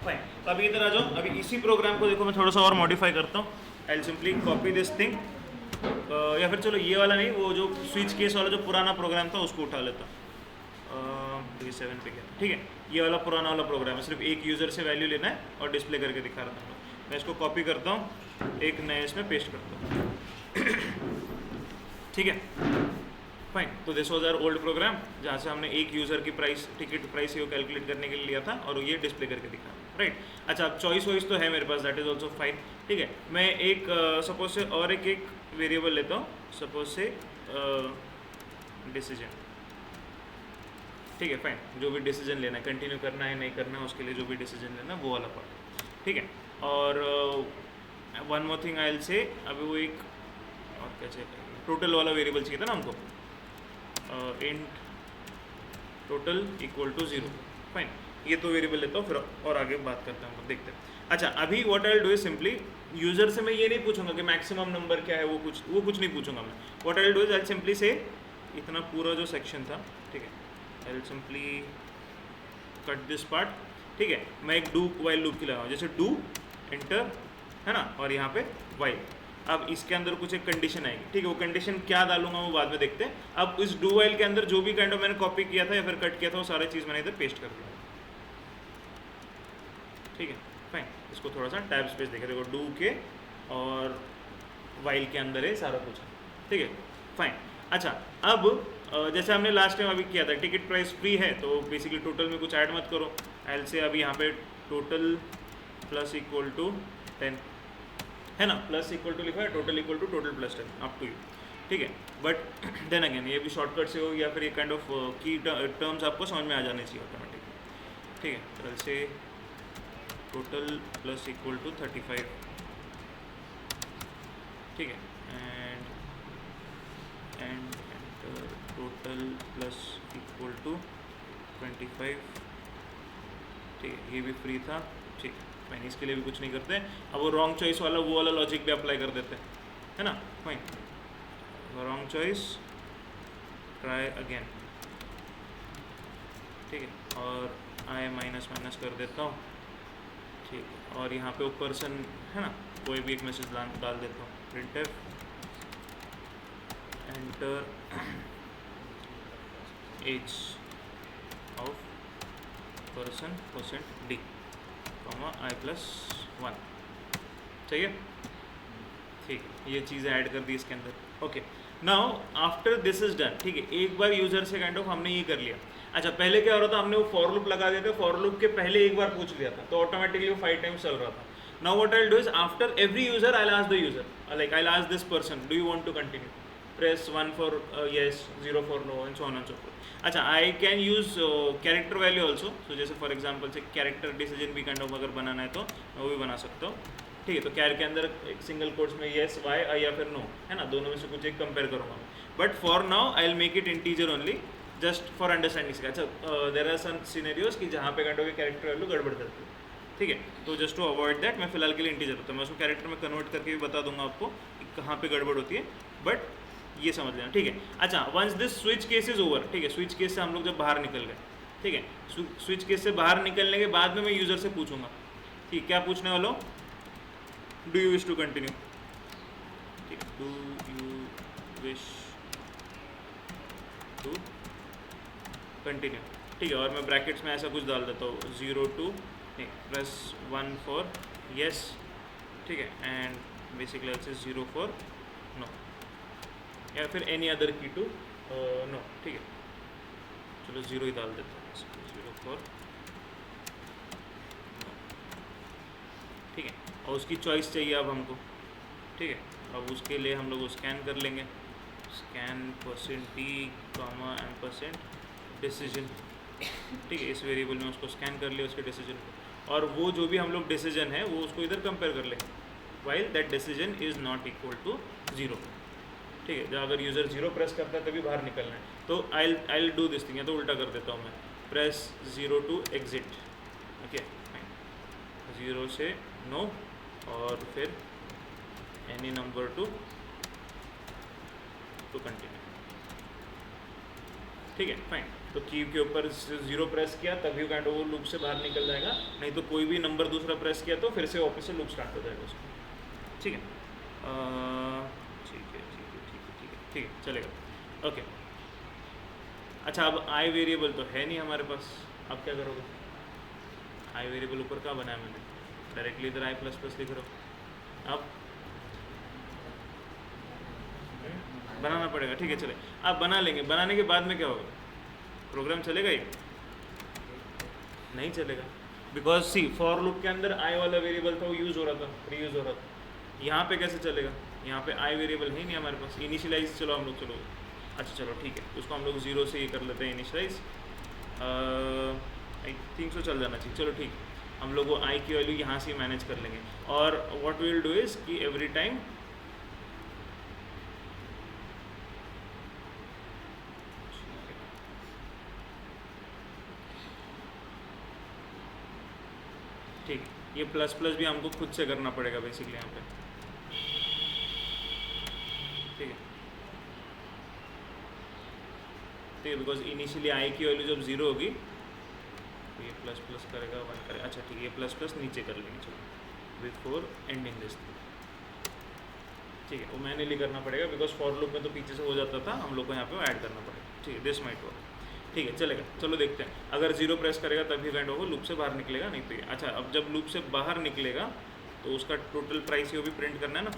Fine. तो अभी इधर आ जाओ, अभी इसी प्रोग्राम को देखो मैं थोड़ा सा और मॉडिफाई करता हूँ। I will simply copy this thing, या फिर चलो ये वाला नहीं, वो जो स्विच केस वाला जो पुराना प्रोग्राम था उसको उठा लेता हूँ। D7 पे गया, ठीक है। ये वाला पुराना वाला प्रोग्राम है, सिर्फ एक यूज़र से वैल्यू लेना है और डिस्प्ले करके दिखा रहा था। मैं इसको कॉपी करता हूँ, एक नए इसमें पेस्ट करता हूँ, ठीक है फाइन। तो this was our old program जहाँ से हमने एक यूज़र की प्राइस, टिकट प्राइस को कैलकुलेट करने के लिए लिया था और ये डिस्प्ले करके दिखा, राइट। अच्छा, अब चॉइस वॉइस तो है मेरे पास, दैट इज़ ऑल्सो फाइन, ठीक है। मैं एक सपोज से और एक वेरिएबल लेता हूँ, सपोज से डिसीजन, ठीक है फाइन। जो भी डिसीजन लेना है, कंटिन्यू करना है नहीं करना है, उसके लिए जो भी डिसीजन लेना है वो वाला पार्ट, ठीक है। और one more thing I will say, अभी वो एक और क्या चाहिए, टोटल वाला वेरिएबल चाहिए था ना हमको, int total equal to 0, fine. ये तो वेरिएबल लेता हूँ, फिर और आगे बात करते हैं, देखते हैं। अच्छा, अभी what I will do is simply, user से मैं ये नहीं पूछूंगा कि मैक्सिमम नंबर क्या है, वो कुछ नहीं पूछूंगा मैं। What I will do is I will simply से, इतना पूरा जो सेक्शन था, ठीक है, I will simply cut this part, ठीक है। मैं एक डू वाइल लूप की लगाऊँ, जैसे डू एंटर है ना, और यहाँ पे वाइल। अब इसके अंदर कुछ एक कंडीशन आएगी, ठीक है। वो कंडीशन क्या डालूंगा वो बाद में देखते हैं। अब इस डू वाइल के अंदर जो भी काइंड ऑफ मैंने कॉपी किया था या फिर कट किया था, वो सारी चीज़ मैंने इधर पेस्ट कर दिया, ठीक है फाइन। इसको थोड़ा सा टैब स्पेस देखे, देखो डू के और वाइल के अंदर है सारा कुछ, ठीक है फाइन। अच्छा, अब जैसे हमने लास्ट टाइम अभी किया था, टिकट प्राइस फ्री है तो बेसिकली टोटल में कुछ ऐड मत करो। एल से अभी यहाँ पे टोटल प्लस इक्वल टू 10 है ना, प्लस इक्वल टू लिखा है, total equal to total plus 10, up to you, ठीक है। बट देन अगेन ये भी शॉर्टकट से हो या फिर ये काइंड ऑफ की टर्म्स आपको समझ में आ जाने चाहिए ऑटोमेटिक, ठीक है। तो एल से टोटल प्लस इक्वल टू 35, ठीक है, and total plus equal to 25, ठीक है। ये भी फ्री था, ठीक है फाइन। इसके लिए भी कुछ नहीं करते। अब वो रॉन्ग चॉइस वाला वो वाला लॉजिक भी अप्लाई कर देते हैं, है ना, fine. Wrong choice, try again, ठीक है, और आई माइनस माइनस कर देता हूँ, ठीक है। और यहाँ पे वो पर्सन है ना, कोई भी एक मैसेज डाल देता हूँ, printf enter age of person percent D comma i+1, चाहिए, ठीक है। ये चीज़ें ऐड कर दी इसके अंदर, okay. Now after this is done, ठीक है, एक बार यूजर से काइंड ऑफ हमने ये कर लिया। अच्छा, पहले क्या हो रहा था, हमने वो फॉर लूप लगा दिया था, फॉर लूप के पहले एक बार पूछ लिया था तो ऑटोमेटिकली वो 5 टाइम्स चल रहा था। Now what I will do is after every user I will ask the user, like I will ask this person, do you want to continue, press 1 for yes, 0 for no, and so on and so forth. अच्छा, I can use character value also, तो जैसे for example से character decision भी kind of अगर बनाना है तो मैं वो भी बना सकता हूँ, ठीक है। तो कैर के अंदर एक सिंगल कोट्स में येस, वाई, आई या फिर नो, है ना, दोनों में से कुछ एक कंपेयर करूँगा। But for now I will make it integer only, just for understanding से। अच्छा, देयर आर सम सिनेरियोज कि जहाँ पे काइंड ऑफ कैरेक्टर वैल्यू गड़बड़ करती है, ठीक है। तो जस्ट टू अवॉइड दैट मैं फिलहाल के लिए इंटीजर होता हूँ, मैं उसको कैरेक्टर में कन्वर्ट करके भी बता दूंगा आपको कि कहाँ पे गड़बड़ होती है, बट ये समझ लेना, ठीक है। अच्छा, once this switch case is over, ठीक है, स्विच केस से हम लोग जब बाहर निकल गए, ठीक है, स्विच केस से बाहर निकलने के बाद में मैं यूजर से पूछूंगा, ठीक, क्या पूछने वाला हूँ, do you wish to continue, ठीक है, do you wish to continue, ठीक है। और मैं ब्रैकेट्स में ऐसा कुछ डाल देता हूँ, 0 to नहीं, +1 फॉर येस, ठीक है, एंड बेसिकली ऐसे 0 फॉर नो, या फिर एनी अदर की टू नो, ठीक है। चलो 0 ही डाल देता हूँ, 0 फॉर नो, ठीक है। और उसकी चॉइस चाहिए अब हमको, ठीक है। अब उसके लिए हम लोग वो स्कैन कर लेंगे, स्कैन %d कॉमा % डिसीजन, ठीक है। इस वेरिएबल में उसको स्कैन कर लिया, उसके डिसीजन को, और वो जो भी हम लोग डिसीजन है वो उसको इधर कंपेयर कर लेंगे, while that decision is not equal to 0, ठीक है। जब अगर यूज़र 0 प्रेस करता है तभी बाहर निकलना है, तो आई डू दिस थिंग, या तो उल्टा कर देता हूँ मैं, press 0 to exit, okay fine, 0 से नो, और फिर एनी नंबर टू कंटिन्यू, ठीक है फाइन। तो की के ऊपर 0 प्रेस किया तभी काइंड ऑफ वो लूप से बाहर निकल जाएगा, नहीं तो कोई भी नंबर दूसरा प्रेस किया तो फिर से वापस से लूप स्टार्ट हो जाएगा उसमें। ठीक है, ठीक है ठीक है ठीक है ठीक है ठीक है, चलेगा। ओके, अच्छा अब आई वेरिएबल तो है नहीं हमारे पास, अब क्या करोगे? आई वेरिएबल ऊपर क्या बनाया मैंने, डायरेक्टली इधर आई प्लस प्लस लिख रहा हूँ। अब बनाना पड़ेगा, ठीक है चले, आप बना लेंगे। बनाने के बाद में क्या होगा? प्रोग्राम चलेगा ही नहीं चलेगा, बिकॉज सी फॉर लूप के अंदर आई वाला वेरिएबल था वो यूज़ हो रहा था, रीयूज़ हो रहा था। यहाँ पे कैसे चलेगा? यहाँ पे आई वेरिएबल है नहीं हमारे पास। इनिशियलाइज चलो हम लोग, चलो अच्छा चलो ठीक है, उसको हम लोग 0 से ये कर लेते हैं इनिशियलाइज। आई थिंक सो चल जाना चाहिए। चलो ठीक, हम लोग वो आई की वैल्यू यहाँ से मैनेज कर लेंगे। और what we will do is कि एवरी टाइम ठीक, ये प्लस प्लस भी हमको खुद से करना पड़ेगा बेसिकली यहाँ पे, ठीक है ठीक है, बिकॉज इनिशियली आई की वैल्यू जब 0 होगी तो ये प्लस प्लस करेगा 1 करेगा। अच्छा ठीक है, ये प्लस प्लस नीचे कर लेंगे चलो बिफोर एंडिंग दिस, ठीक है, वो मैनुअली करना पड़ेगा बिकॉज फॉर लूप में तो पीछे से हो जाता था, हम लोग को यहाँ पे ऐड करना पड़ेगा। ठीक है, दिस माइट वर्क, ठीक है चलेगा। चलो देखते हैं, अगर 0 प्रेस करेगा तभी काइंड ऑफ लूप से बाहर निकलेगा, नहीं तो ये। अच्छा अब जब लूप से बाहर निकलेगा तो उसका टोटल प्राइस ये भी प्रिंट करना है ना,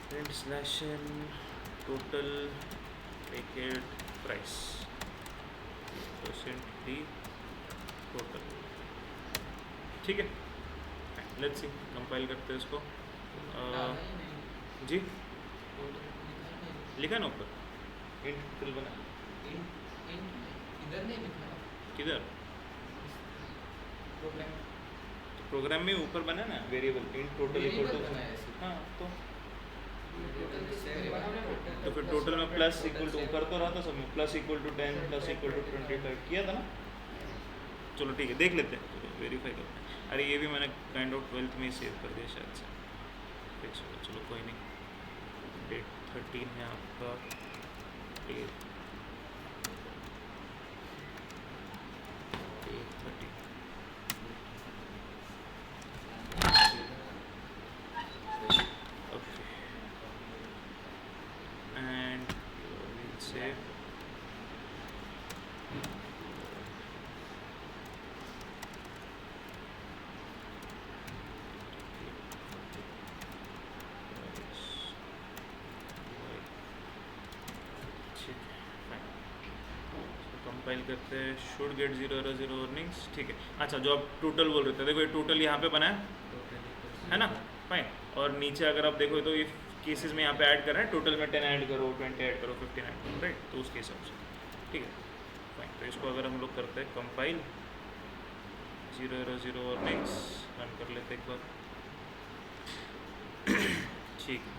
print slash total packet price % D total, ठीक है। लेट्स सी, कंपाइल करते हैं इसको। जी लिखा ना ऊपर इंट टोटल बना, इधर नहीं लिखा है, किधर? प्रोग्राम तो प्रोग्राम में ऊपर बना ना variable int total equal to, हाँ तो फिर टोटल में प्लस इक्वल टू कर तो रहा था सब में, plus equal to 10 plus equal to 25 किया था ना। चलो ठीक है, देख लेते हैं, चलो वेरीफाई करते हैं। अरे ये भी मैंने काइंड ऑफ 12th में ही सेव कर दिया शायद से, फिक्स हो, चलो कोई नहीं। डेट 13 है आपका, 8 8/30, okay and we'll save। Compile करते हैं, शुड गेट 0 error 0 warnings, ठीक है। अच्छा जो आप टोटल बोल रहे थे, देखो ये टोटल यहाँ पे बना है ना, फाइन। और नीचे अगर आप देखो तो ये केसेस में यहाँ पे ऐड कर रहे हैं, टोटल में 10 ऐड करो, 20 ऐड करो, 15 ऐड करो, राइट, तो उसके हिसाब से ठीक है फाइन। तो इसको अगर हम लोग करते हैं कंपाइल, 0 error 0 warnings रन कर लेते एक बार, ठीक है।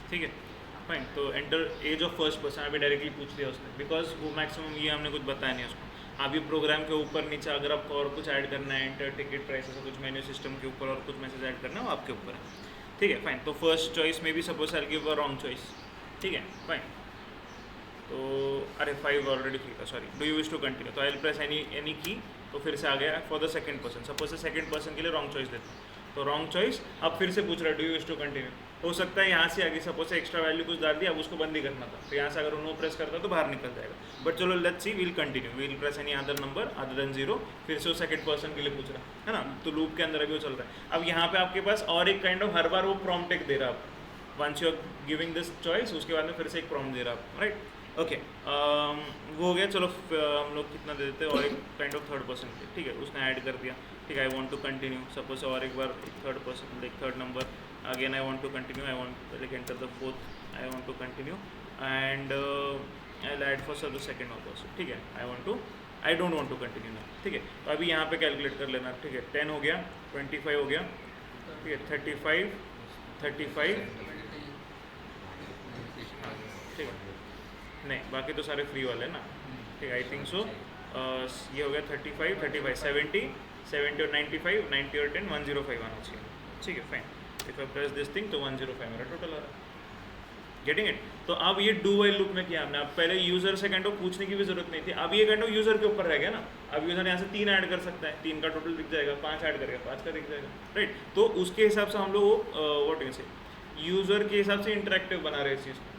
ठीक है फाइन। तो enter age of first person अभी डायरेक्टली पूछ लिया उसने, बिकॉज वो मैक्सिमम ये हमने कुछ बताया नहीं उसको। अभी प्रोग्राम के ऊपर नीचे अगर आपको और कुछ ऐड करना है, एंटर टिकट प्राइस ऐसा कुछ मेन्यू सिस्टम के ऊपर और कुछ मैसेज ऐड करना है वो आपके ऊपर है, ठीक है फाइन। तो फर्स्ट चॉइस में भी suppose I give a wrong choice, ठीक है फाइन। तो अरे 5 ऑलरेडी फ्री था, sorry. Do you wish to continue, तो आई विल प्रेस एनी की, तो फिर से आ गया for the second person. Suppose से सेकंड पर्सन के लिए रॉन्ग चॉइस देते हैं, तो रॉन्ग चॉइस अब फिर से पूछ रहा है do you wish to continue. हो सकता है यहाँ से आगे सपोज से एक्स्ट्रा वैल्यू कुछ डाल दिया, अब उसको बंद ही करना था, तो यहाँ से अगर नो प्रेस करता तो बाहर निकल जाएगा। बट चलो let's see, will continue, will press any other number other than 0, फिर से वो सेकंड पर्सन के लिए पूछ रहा है ना, तो लूप के अंदर अभी वो चल रहा है। अब यहाँ पे आपके पास और एक काइंड ऑफ हर बार वो प्रॉम्प्ट एक दे रहा है, once you are giving this choice उसके बाद में फिर से एक प्रॉम्प्ट दे रहा है, राइट ओके। वो हो गया, चलो हम लोग कितना दे देते हैं और एक काइंड ऑफ थर्ड पर्सन के, ठीक है, उसने ऐड कर दिया, ठीक है। I want to continue, suppose और एक बार third person, like third number again I want to continue, I want like enter the fourth, I want to continue and I will add for the second person, ठीक है। I don't want to continue ना, ठीक है। तो अभी यहाँ पे calculate कर लेना, ठीक है। 10 हो गया, 25 हो गया, ठीक है, 35 35, ठीक है, नहीं बाकी तो सारे फ्री वाले हैं ना, ठीक है, आई थिंक सो। ये हो गया 35, 35, 70, 70 और 95, 90 और 10, 105 आना चाहिए, ठीक है, fine. If I press this thing तो 105 मेरा टोटल आ रहा है। Getting it? तो अब ये डू वाइल लूप में किया हमने। अब पहले यूजर से काइंड ऑफ पूछने की भी जरूरत नहीं थी, अब ये काइंड ऑफ यूजर के ऊपर रह गया ना। अब यूजर यहाँ से 3 ऐड कर सकता है, 3 का टोटल दिख जाएगा, 5 ऐड करेगा 5 का दिख जाएगा, राइट। तो उसके हिसाब से हम लोग व्हाट यू से यूजर के हिसाब से इंटरेक्टिव बना रहे इस चीज़ को,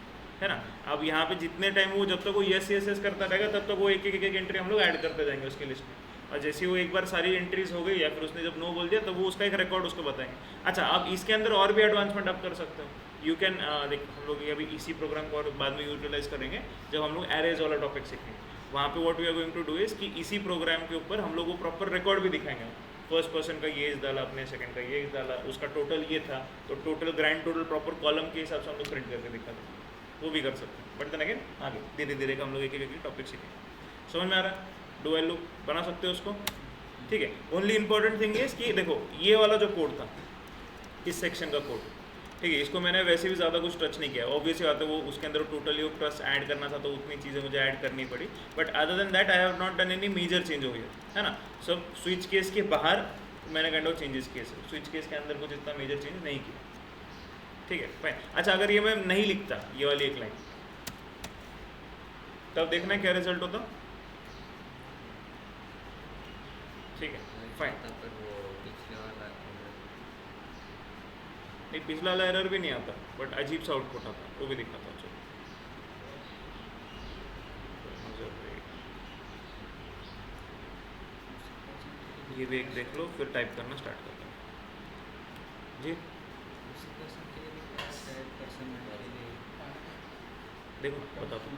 है ना। अब यहाँ पे जितने टाइम वो जब तक वो यस यस यस करता रहेगा तब तक वो एक एक एंट्री हम लोग ऐड करते जाएंगे उसकी लिस्ट में। और जैसे वो एक बार सारी एंट्रीज हो गई या फिर उसने जब नो बोल दिया तो वो उसका एक रिकॉर्ड उसको बताएंगे। अच्छा, अब इसके अंदर और भी एडवांसमेंट आप कर सकते हो। यू कैन देख, हम लोग ये अभी इसी प्रोग्राम को और बाद में यूटिलाइज करेंगे जब हम लोग एरेज वाला टॉपिक सीखेंगे। वहाँ पे what we are going to do is कि इसी प्रोग्राम के ऊपर हम लोग को प्रॉपर रिकॉर्ड भी दिखाएंगे। फर्स्ट पर्सन का ये डाला आपने, सेकंड का ये डाला, उसका टोटल ये था, तो total grand total proper column के हिसाब से हम लोग प्रिंट करके दिखा देंगे, वो भी कर सकते हैं। बट देन अगेन आगे धीरे धीरे का हम लोग एक एक टॉपिक सीखेंगे। समझ में आ रहा है? डू वाइल लूप बना सकते हो उसको, ठीक है। ओनली इंपॉर्टेंट थिंग इज कि देखो ये वाला जो कोड था, इस सेक्शन का कोड, ठीक है, इसको मैंने वैसे भी ज़्यादा कुछ टच नहीं किया। ऑब्वियसली बात है वो उसके अंदर टोटली वो प्लस ऐड करना था तो उतनी चीज़ें मुझे ऐड करनी पड़ी। But other than that I have not done any major change हो गया, है ना। सब स्विच केस के बाहर मैंने काइंड ऑफ चेंजेस किए, स्विच केस के अंदर कुछ इतना मेजर चेंज नहीं किया, ठीक है, फाइन। अच्छा, अगर ये मैं नहीं लिखता ये वाली एक लाइन, तब देखना है क्या रिजल्ट होता, ठीक है, फाइन। नहीं, पिछला वाला एरर भी नहीं आता, बट अजीब सा आउटपुट आता, वो भी दिखाता। चलो ये भी एक देख लो, फिर टाइप करना स्टार्ट कर लो जी। देखो बता दो,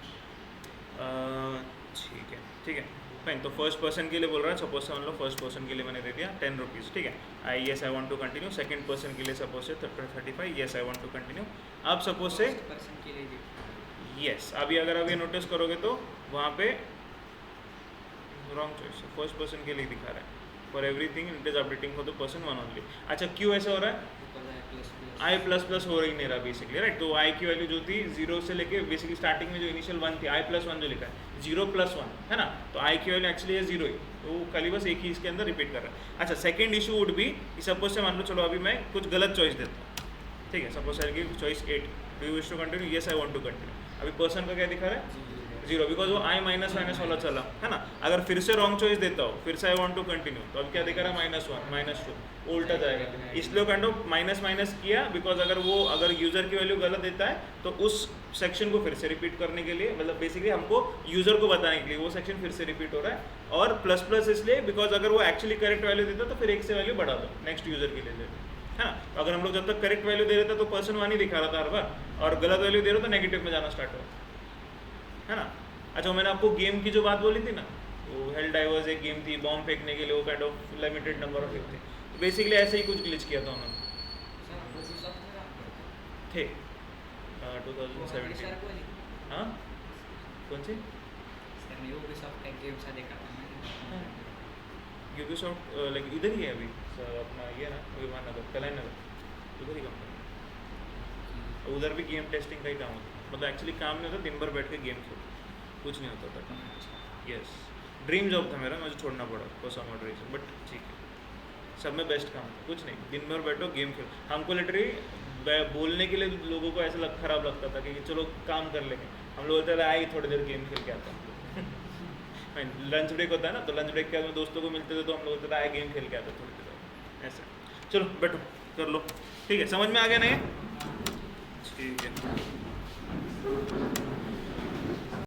ठीक है, ठीक है, फाइन। तो फर्स्ट पर्सन के लिए बोल रहा है, सपोज से मान लो फर्स्ट पर्सन के लिए मैंने दे दिया 10 रुपीज़, ठीक है। I yes I want to continue. Second person के लिए सपोज से 35, yes I want to continue. अब सपोज से येस, अभी अगर अभी नोटिस करोगे तो वहाँ पे रॉन्ग चॉइस, फर्स्ट पर्सन के लिए दिखा रहा है। For everything it is updating for the person one only. अच्छा, क्यों ऐसा हो रहा है? आई प्लस प्लस हो रही नहीं रहा बेसिकली, राइट। तो आई की वैल्यू जो थी 0 से लेके बेसिकली स्टार्टिंग में जो इनिशियल 1 थी, आई प्लस 1 जो लिखा है 0 + 1, है ना। तो आई की वैल्यू एक्चुअली है 0 ही, तो वो खाली बस एक ही इसके अंदर रिपीट कर रहा है। अच्छा, सेकंड इशू वुड बी कि सपोज से मान लो, चलो अभी मैं कुछ गलत चॉइस देता हूँ, ठीक है। Suppose I give choice 8, do you wish to continue, yes I want to continue. अभी पर्सन का क्या दिखा रहा है? 0, बिकॉज वो आई माइनस वाला चला, है ना। अगर फिर से रॉन्ग चॉइस देता हो, फिर से आई वांट टू कंटिन्यू, तो अब क्या दिखा रहा है? -1, -2, उल्टा जाएगा। इसलिए काइंड ऑफ माइनस किया, बिकॉज अगर यूजर की वैल्यू गलत देता है तो उस सेक्शन को फिर से रिपीट करने के लिए, मतलब बेसिकली हमको यूजर को बताने के लिए वो सेक्शन फिर से रिपीट हो रहा है। और प्लस इसलिए बिकॉज अगर वो एक्चुअली करेक्ट वैल्यू देता तो फिर 1 से वैल्यू बढ़ा दो नेक्स्ट यूजर के लिए, है ना। तो अगर हम लोग जब तक करेक्ट वैल्यू दे रहे थे तो पर्सन 1 ही दिखा रहा था हर बार, और गलत वैल्यू दे रहे तो नेगेटिव में जाना स्टार्ट हो, है ना। अच्छा, मैंने आपको गेम की जो बात बोली थी ना, वो हेल डाइवर्स एक गेम थी, बॉम्ब फेंकने के लिए वो kind of limited number of थे, तो बेसिकली ऐसे ही कुछ ग्लिच किया था उन्होंने, थे 2017। हाँ, कौन सी? यूबीसॉफ्ट लाइक इधर ही है अभी अपना, ये ना विमान नगर, कल्याण नगर, उधर ही कंपनी, उधर भी गेम टेस्टिंग का ही काम होता, मतलब एक्चुअली काम नहीं होता, दिन भर बैठ के गेम खेलो, कुछ नहीं होता था। यस, ड्रीम जॉब था मेरा, मुझे छोड़ना पड़ा for some odd reason, but ठीक है, सब में बेस्ट काम था, कुछ नहीं, दिन भर बैठो गेम खेलो। हमको लिटरली बोलने के लिए लोगों को ऐसा खराब लगता था कि चलो काम कर लेंगे, हम लोग बोलते थे आई थोड़ी देर गेम खेल के आता हूँ। लंच ब्रेक होता है ना, तो लंच ब्रेक के बाद में दोस्तों को मिलते थे तो हम लोग बोलते थे आए गेम खेल के आता थोड़ी देर, ऐसा। चलो बैठो कर लो, ठीक है, समझ में आ गया नहीं? ठीक है।